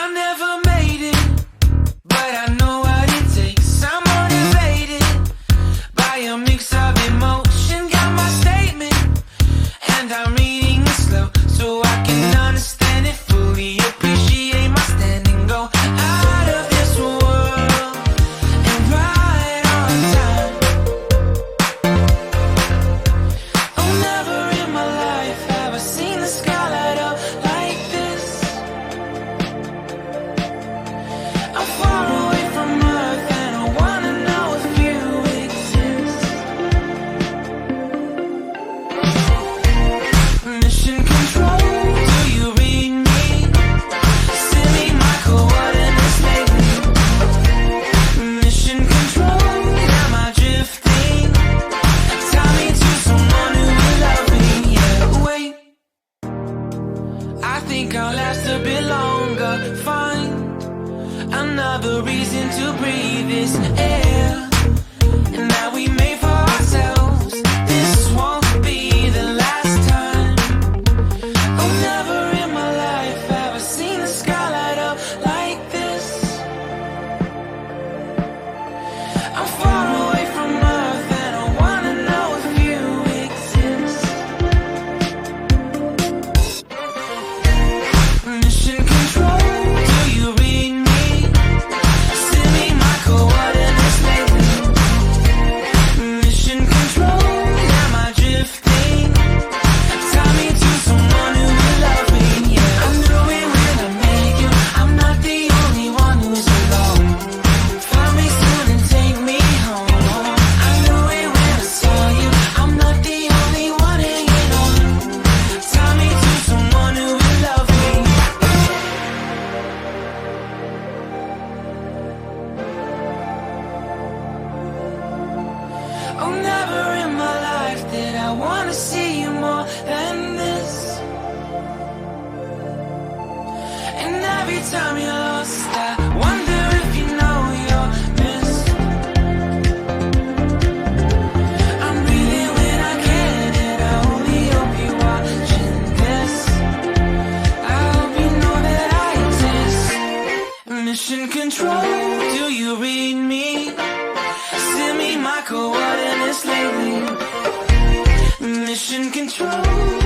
I never made it, but I know what it takes. I'm motivated by a mix of emotion. Got my statement, and I'm reading it slow so I can understand it fully. Appreciate my standing, go out of this world and right on time. Oh, never in my life have I seen the sky light up like this. I'm far away from Earth and I wanna know if you exist. Mission control, do you read me? Send me my coordinates lately. Mission control, am I drifting? Tie me to someone who will love me. Yeah, wait, I think I'll last a bit longer. Find another reason to breathe this air, and that we made for ourselves. This won't be the last time. Oh, never in my life have I seen the sky light up like this. I'm far away from Earth and I wanna know if you exist. Mission control, do you read me? Send me my coordinates lately. Mission control, am I drifting? Tie me to someone who will love me. Yeah, I knew it when I met you. I'm not the only one who's alone. Find me soon and take me home. I knew it when I saw you. I'm not the only one hanging on. Tie me to someone who will love me. Oh, never in my life did I wanna see you more than this. And every time you're lost, I wonder if you know you're missed. I'm breathing when I can, and I only hope you're watching this. I hope you know that I exist. Mission control, do you read me? Send me my coordinates lately. Mission control.